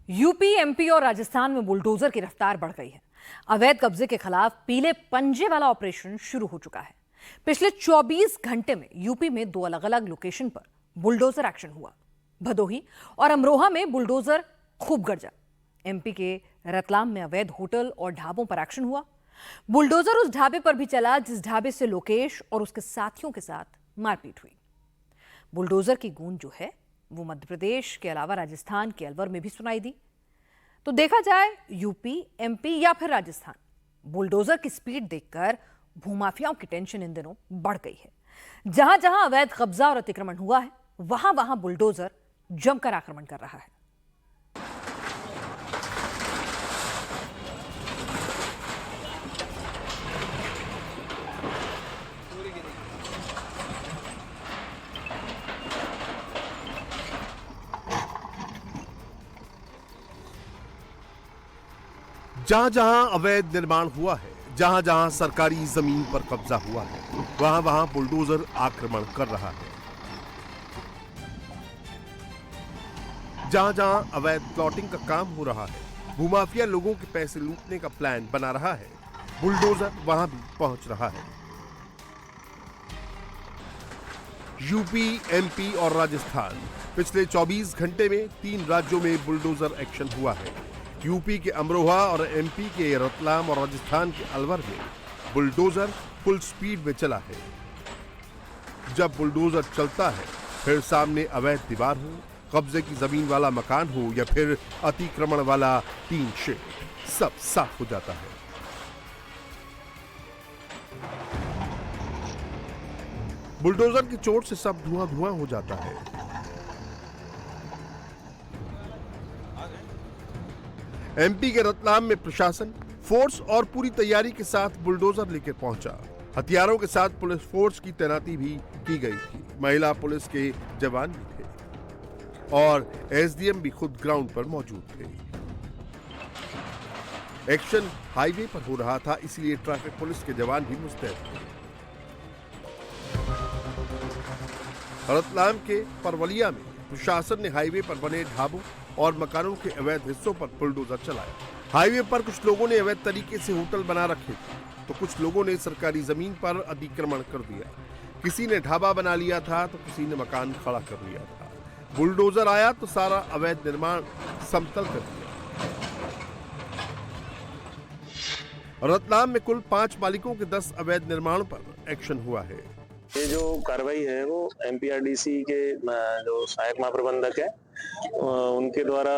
UP, MP और राजस्थान में bulldozer की रफ्तार बढ़ गई है। अवैध कब्जे के खिलाफ पीले पंजे वाला ऑपरेशन शुरू हो चुका है। पिछले 24 घंटे में यूपी में 2 अलग अलग लोकेशन पर बुलडोजर एक्शन हुआ। भदोही और अमरोहा में बुलडोजर खूब गरजा। एमपी के रतलाम में अवैध होटल और ढाबों पर एक्शन हुआ। बुलडोजर उस ढाबे पर भी चला जिस ढाबे से लोकेश और उसके साथियों के साथ मारपीट हुई। बुलडोजर की गूंज जो है वो मध्य प्रदेश के अलावा राजस्थान के अलवर में भी सुनाई दी। तो देखा जाए यूपी, एमपी या फिर राजस्थान, बुलडोजर की स्पीड देखकर भूमाफियाओं की टेंशन इन दिनों बढ़ गई है। जहां जहां अवैध कब्जा और अतिक्रमण हुआ है वहां वहां बुलडोजर जमकर आक्रमण कर रहा है। जहां जहां अवैध निर्माण हुआ है, जहां जहां सरकारी जमीन पर कब्जा हुआ है, वहां वहां बुलडोजर आक्रमण कर रहा है। जहां जहां अवैध प्लॉटिंग का काम हो रहा है, भूमाफिया लोगों के पैसे लूटने का प्लान बना रहा है, बुलडोजर वहां भी पहुंच रहा है। यूपी, एमपी और राजस्थान, पिछले 24 घंटे में 3 राज्यों में बुलडोजर एक्शन हुआ है। यूपी के अमरोहा और एमपी के रतलाम और राजस्थान के अलवर में बुलडोजर फुल स्पीड में चला है। जब बुलडोजर चलता है, फिर सामने अवैध दीवार हो, कब्जे की जमीन वाला मकान हो या फिर अतिक्रमण वाला टीन शेड, सब साफ हो जाता है। बुलडोजर की चोट से सब धुआं धुआं हो जाता है। एमपी के रतलाम में प्रशासन फोर्स और पूरी तैयारी के साथ बुलडोजर लेकर पहुंचा। हथियारों के साथ पुलिस फोर्स की तैनाती भी की गई थी। महिला पुलिस के जवान भी थे और एसडीएम भी खुद ग्राउंड पर मौजूद थे। एक्शन हाईवे पर हो रहा था, इसलिए ट्रैफिक पुलिस के जवान भी मुस्तैद थे। रतलाम के परवलिया में प्रशासन ने हाईवे पर बने ढाबों और मकानों के अवैध हिस्सों पर बुलडोजर चलाया। हाईवे पर कुछ लोगों ने अवैध तरीके से होटल बना रखे थे, तो कुछ लोगों ने सरकारी जमीन पर अतिक्रमण कर दिया। किसी ने ढाबा बना लिया था तो किसी ने मकान खड़ा कर लिया था। बुलडोजर आया तो सारा अवैध निर्माण समतल कर दिया। रतलाम में कुल 5 मालिकों के 10 अवैध निर्माणों पर एक्शन हुआ है। ये जो कार्रवाई है वो एमपीआरडीसी के जो सहायक महाप्रबंधक है उनके द्वारा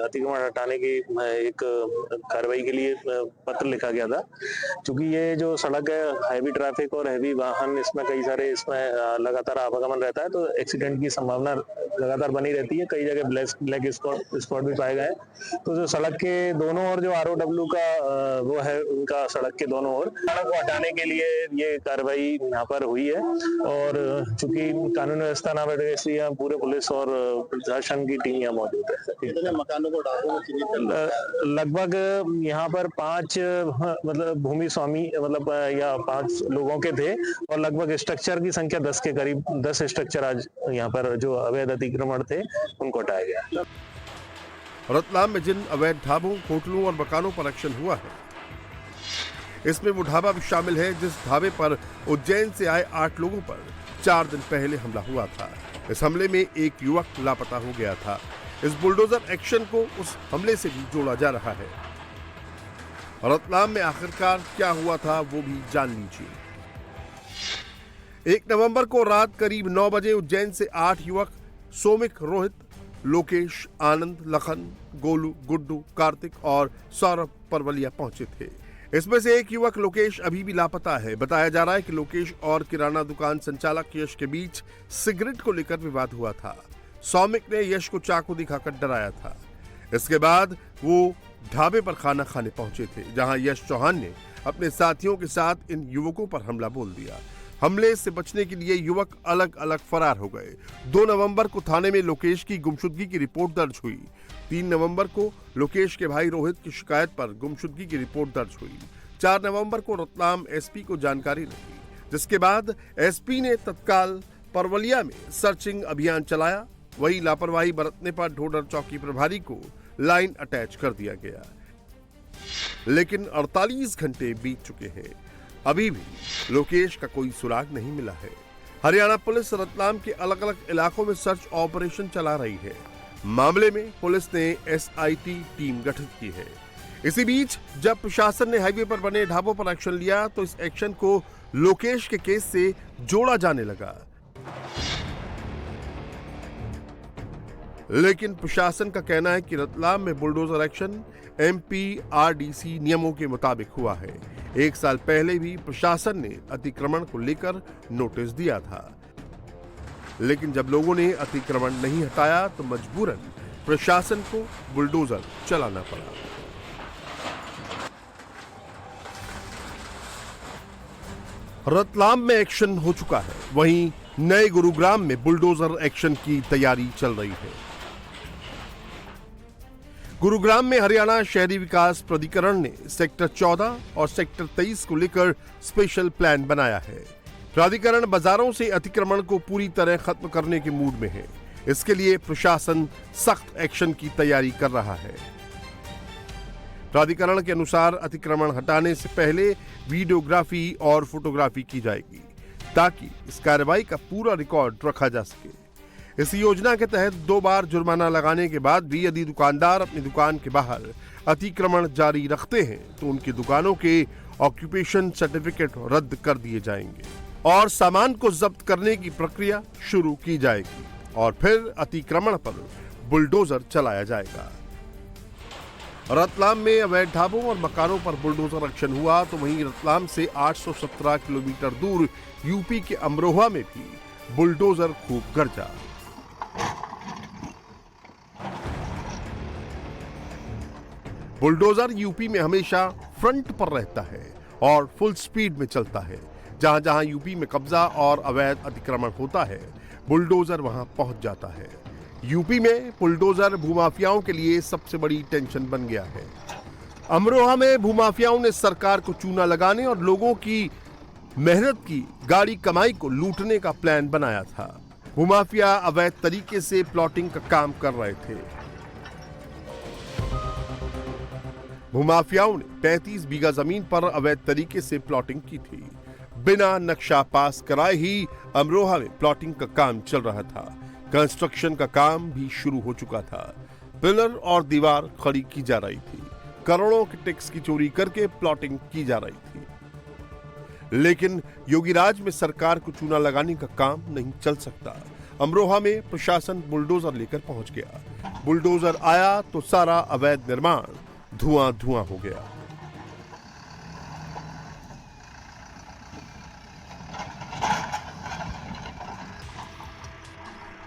अतिक्रमण हटाने की एक कार्रवाई के लिए पत्र लिखा गया था। क्योंकि ये जो सड़क है, हैवी ट्रैफिक और हैवी वाहन इसमें कई सारे इसमें लगातार आवागमन रहता है, तो एक्सीडेंट की संभावना लगातार बनी रहती है। कई जगह ब्लैक स्पॉट भी पाए गए। तो जो सड़क के दोनों ओर जो ROW का वो है, उनका सड़क के दोनों ओर सड़क को हटाने के लिए ये कार्रवाई यहाँ पर हुई है। और चूंकि कानून व्यवस्था ना बैठे, इसलिए पूरे पुलिस और प्रशासन की टीम यहाँ मौजूद है। कितने मकानों को लगभग यहाँ पर 5 मतलब भूमि स्वामी मतलब या 5 लोगों के थे और लगभग स्ट्रक्चर की संख्या 10 के करीब 10 स्ट्रक्चर आज यहाँ पर जो अवैध अतिक्रमण थे उनको हटाया गया। रतलाम में जिन अवैध ढाबों, होटलों और मकानों पर एक्शन हुआ है, इसमें वो ढाबा भी शामिल है जिस ढाबे पर उज्जैन से आए 8 लोगों पर 4 दिन पहले हमला हुआ था। इस हमले में एक युवक लापता हो गया था। इस बुलडोजर एक्शन को उस हमले से भी जोड़ा जा रहा है। रतलाम में आखिरकार क्या हुआ था वो भी जान लीजिए। 1 नवंबर को रात करीब 9 बजे उज्जैन से 8 युवक सोमिक, रोहित, लोकेश, आनंद, लखन, गोलू, गुड्डू, कार्तिक और सौरभ परवलिया पहुंचे थे। इसमें से एक युवक लोकेश अभी भी लापता है। बताया जा रहा है कि लोकेश और किराना दुकान संचालक यश के बीच सिगरेट को लेकर विवाद हुआ था। सौमिक ने यश को चाकू दिखाकर डराया था। इसके बाद वो ढाबे पर खाना खाने पहुंचे थे, जहां यश चौहान ने अपने साथियों के साथ इन युवकों पर हमला बोल दिया। हमले से बचने के लिए युवक अलग अलग फरार हो गए। 2 नवंबर को थाने में लोकेश की गुमशुदगी की रिपोर्ट दर्ज हुई। 3 नवंबर को लोकेश के भाई रोहित की शिकायत पर गुमशुदगी की रिपोर्ट दर्ज हुई। 4 नवंबर को रतलाम एसपी को जानकारी लगी, जिसके बाद एसपी ने तत्काल परवलिया में सर्चिंग अभियान चलाया। वही लापरवाही बरतने पर ढोडर चौकी प्रभारी को लाइन अटैच कर दिया गया। लेकिन 48 घंटे बीत चुके हैं, अभी भी लोकेश का कोई सुराग नहीं मिला है। हरियाणा पुलिस रतलाम के अलग अलग इलाकों में सर्च ऑपरेशन चला रही है। मामले में पुलिस ने SIT टीम गठित की है। इसी बीच जब प्रशासन ने हाईवे पर बने ढाबों पर एक्शन लिया तो इस एक्शन को लोकेश के केस से जोड़ा जाने लगा। लेकिन प्रशासन का कहना है कि रतलाम में बुलडोजर एक्शन MPRDC नियमों के मुताबिक हुआ है। 1 साल पहले भी प्रशासन ने अतिक्रमण को लेकर नोटिस दिया था, लेकिन जब लोगों ने अतिक्रमण नहीं हटाया तो मजबूरन प्रशासन को बुलडोजर चलाना पड़ा। रतलाम में एक्शन हो चुका है, वहीं नए गुरुग्राम में बुलडोजर एक्शन की तैयारी चल रही है। गुरुग्राम में हरियाणा शहरी विकास प्राधिकरण ने सेक्टर 14 और सेक्टर 23 को लेकर स्पेशल प्लान बनाया है। प्राधिकरण बाजारों से अतिक्रमण को पूरी तरह खत्म करने के मूड में है। इसके लिए प्रशासन सख्त एक्शन की तैयारी कर रहा है। प्राधिकरण के अनुसार अतिक्रमण हटाने से पहले वीडियोग्राफी और फोटोग्राफी की जाएगी ताकि इस कार्रवाई का पूरा रिकॉर्ड रखा जा सके। इस योजना के तहत 2 बार जुर्माना लगाने के बाद भी यदि दुकानदार अपनी दुकान के बाहर अतिक्रमण जारी रखते हैं तो उनकी दुकानों के ऑक्यूपेशन सर्टिफिकेट रद्द कर दिए जाएंगे और सामान को जब्त करने की प्रक्रिया शुरू की जाएगी और फिर अतिक्रमण पर बुलडोजर चलाया जाएगा। रतलाम में अवैध ढाबों और मकानों पर बुलडोजर एक्शन हुआ तो वहीं रतलाम से 817 किलोमीटर दूर यूपी के अमरोहा में भी बुलडोजर खूब गरजा। बुलडोजर यूपी में हमेशा फ्रंट पर रहता है और फुल स्पीड में चलता है। जहां जहां यूपी में कब्जा और अवैध अतिक्रमण होता है, बुलडोजर वहां पहुंच जाता है। यूपी में बुलडोजर भूमाफियाओं के लिए सबसे बड़ी टेंशन बन गया है। अमरोहा में भूमाफियाओं ने सरकार को चूना लगाने और लोगों की मेहनत की गाड़ी कमाई को लूटने का प्लान बनाया था। भूमाफिया अवैध तरीके से प्लॉटिंग का काम कर रहे थे। भूमाफियाओं ने 35 बीघा जमीन पर अवैध तरीके से प्लॉटिंग की थी। बिना नक्शा पास कराए ही अमरोहा में प्लॉटिंग का काम चल रहा था। कंस्ट्रक्शन का काम भी शुरू हो चुका था। पिलर और दीवार खड़ी की जा रही थी। करोड़ों के टैक्स की चोरी करके प्लॉटिंग की जा रही थी। लेकिन योगीराज में सरकार को चूना लगाने का काम नहीं चल सकता। अमरोहा में प्रशासन बुलडोजर लेकर पहुंच गया। बुलडोजर आया तो सारा अवैध निर्माण धुआं धुआं हो गया।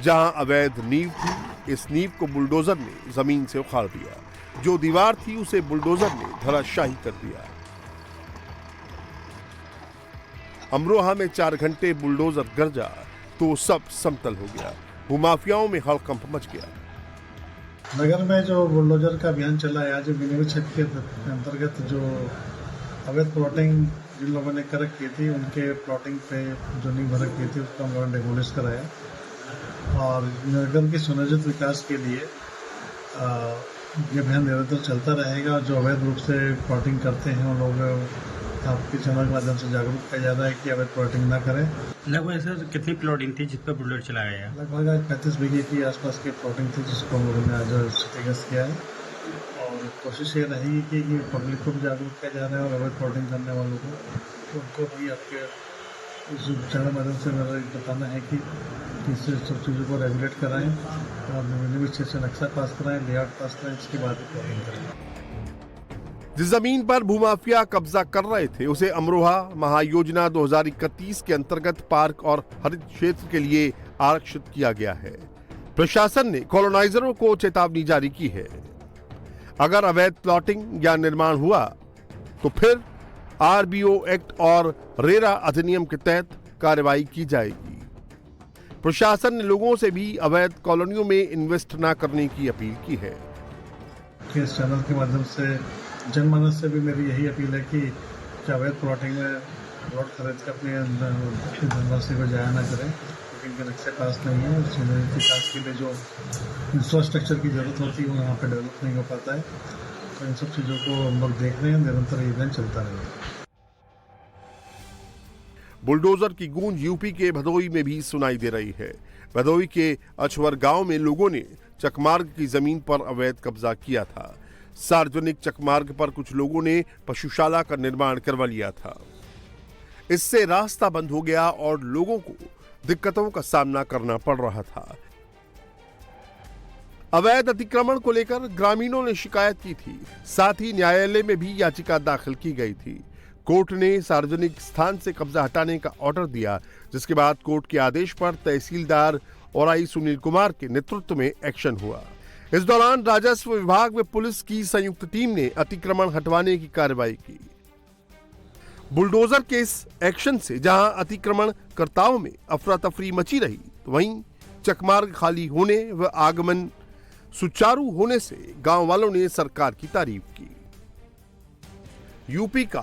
जहां अवैध नींव थी, इस नींव को बुलडोजर ने जमीन से उखाड़ दिया। जो दीवार थी उसे बुलडोजर ने धराशायी कर दिया। अमरोहा में 4 घंटे बुलडोजर गरजा तो सब समतल हो गया। भूमाफियाओं में हड़कंप मच गया। नगर में जो बुलडोजर का अभियान चला है, आज विनिमय क्षेत्र के अंतर्गत जो अवैध प्लॉटिंग जिन लोगों ने कर रखी थी, उनके प्लॉटिंग पे जो नींव भर रखी थी उसको हम लोगों ने डेमोलिश कराया और नगर के सुनिश्चित विकास के लिए ये अभियान निरंतर चलता रहेगा। जो अवैध रूप से प्लॉटिंग करते हैं उन लोगों आपके चैनल के माध्यम से जागरूक किया जा रहा है कि अवैध प्लॉटिंग ना करें। लगभग सर कितनी प्लॉटिंग थी जिस पर बुलडोजर चलाया गया? लगभग 35 बीघे की आसपास की प्लॉटिंग थी जिसको हम लोगों ने आज क्षतिग्रस्त किया है और कोशिश ये रहेगी कि ये पब्लिक को भी जागरूक किया जा रहा है और अवैध प्लॉटिंग करने वालों को उनको भी आपके इस चैनल माध्यम से मेरा बताना है कि इससे सब चीज़ों को रेगुलेट कराएं और रेवेन्यू क्षेत्र से नक्शा पास कराएं, लेआउट पास कराएं, इसके बाद प्लॉटिंग करें। जिस जमीन पर भूमाफिया कब्जा कर रहे थे उसे अमरोहा महायोजना 2031 के अंतर्गत पार्क और हरित क्षेत्र के लिए आरक्षित किया गया है। प्रशासन ने कॉलोनाइजरों को चेतावनी जारी की है। अगर अवैध प्लॉटिंग या निर्माण हुआ तो फिर RBO एक्ट और रेरा अधिनियम के तहत कार्रवाई की जाएगी। प्रशासन ने लोगों से भी अवैध कॉलोनियों में इन्वेस्ट न करने की अपील की है। इस चैनल के माध्यम से जनमानस से भी मेरी यही अपील है कि अवैध प्लॉटिंग में प्लॉट खरीद कर अपनी धनराशि को जाया न करें। प्लॉटिंग के नक्शे पास नहीं है। सिनेरिटी विकास के लिए जो इंफ्रास्ट्रक्चर की ज़रूरत होती है वो यहाँ पे डेवलप नहीं हो पाता है। तो इन सब चीज़ों को हम लोग देख रहे हैं, निरंतर इवेंट चलता रहेगा। बुलडोजर की गूंज यूपी के भदोही में भी सुनाई दे रही है। भदोही के अछवर गांव में लोगों ने चकमार्ग की जमीन पर अवैध कब्जा किया था। सार्वजनिक चकमार्ग पर कुछ लोगों ने पशुशाला का निर्माण करवा लिया था। इससे रास्ता बंद हो गया और लोगों को दिक्कतों का सामना करना पड़ रहा था। अवैध अतिक्रमण को लेकर ग्रामीणों ने शिकायत की थी। साथ ही न्यायालय में भी याचिका दाखिल की गई थी। कोर्ट ने सार्वजनिक स्थान से कब्जा हटाने का ऑर्डर दिया, जिसके बाद कोर्ट के आदेश पर तहसीलदार औराई सुनील कुमार के नेतृत्व में एक्शन हुआ। इस दौरान राजस्व विभाग व पुलिस की संयुक्त टीम ने अतिक्रमण हटवाने की कार्रवाई की। बुलडोजर के इस एक्शन से जहां अतिक्रमणकर्ताओं में अफरा तफरी मची रही, तो वहीं चकमार्ग खाली होने व आगमन सुचारू होने से गांव वालों ने सरकार की तारीफ की। यूपी का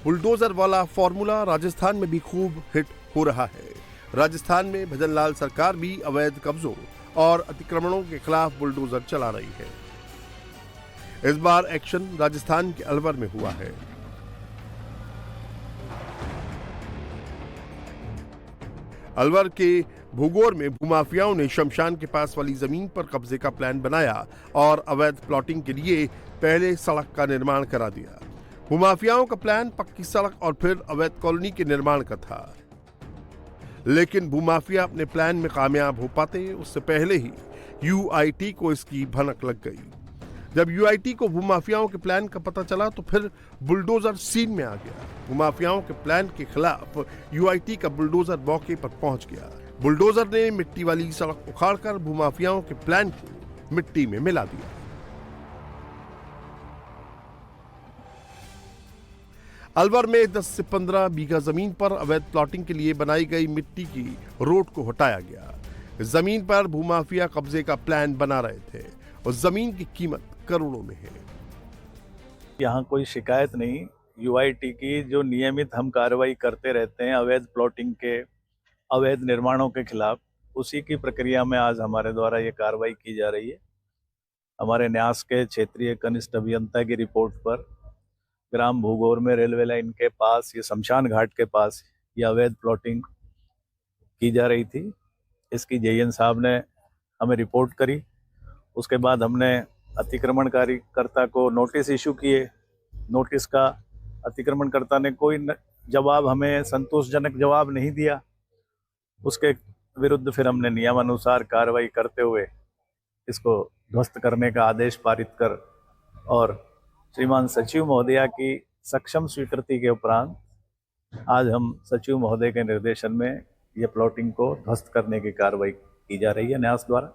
बुलडोजर वाला फॉर्मूला राजस्थान में भी खूब हिट हो रहा है। राजस्थान में भजनलाल सरकार भी अवैध कब्जों और अतिक्रमणों के खिलाफ बुलडोजर चला रही है। इस बार एक्शन राजस्थान के अलवर में हुआ है। अलवर के भूगोर में भूमाफियाओं ने शमशान के पास वाली जमीन पर कब्जे का प्लान बनाया और अवैध प्लॉटिंग के लिए पहले सड़क का निर्माण करा दिया। भूमाफियाओं का प्लान पक्की सड़क और फिर अवैध कॉलोनी के निर्माण का था, लेकिन भूमाफिया अपने प्लान में कामयाब हो पाते उससे पहले ही यूआईटी को इसकी भनक लग गई। जब यूआईटी को भूमाफियाओं के प्लान का पता चला तो फिर बुलडोजर सीन में आ गया। भूमाफियाओं के प्लान के खिलाफ यूआईटी का बुलडोजर मौके पर पहुंच गया। बुलडोजर ने मिट्टी वाली सड़क उखाड़कर भूमाफियाओं के प्लान को मिट्टी में मिला दिया। अलवर में 10 से 15 बीघा जमीन पर अवैध प्लॉटिंग के लिए बनाई गई मिट्टी की रोड को हटाया गया। जमीन पर भूमाफिया कब्जे का प्लान बना रहे थे और जमीन की कीमत करोड़ों में है। यहाँ कोई शिकायत नहीं। यूआईटी की जो नियमित हम कार्रवाई करते रहते हैं अवैध प्लॉटिंग के, अवैध निर्माणों के खिलाफ, उसी की प्रक्रिया में आज हमारे द्वारा ये कार्रवाई की जा रही है। हमारे न्यास के क्षेत्रीय कनिष्ठ अभियंता की रिपोर्ट पर ग्राम भूगोर में रेलवे लाइन के पास, ये शमशान घाट के पास, ये अवैध प्लॉटिंग की जा रही थी। इसकी जेईएन साहब ने हमें रिपोर्ट करी। उसके बाद हमने अतिक्रमणकारीकर्ता को नोटिस इशू किए। नोटिस का अतिक्रमणकर्ता ने कोई जवाब, हमें संतोषजनक जवाब नहीं दिया। उसके विरुद्ध फिर हमने नियमानुसार कार्रवाई करते हुए इसको ध्वस्त करने का आदेश पारित कर और श्रीमान सचिव महोदया की सक्षम स्वीकृति के उपरांत आज हम सचिव महोदय के निर्देशन में ये प्लॉटिंग को ध्वस्त करने की कार्रवाई की जा रही है न्यास द्वारा।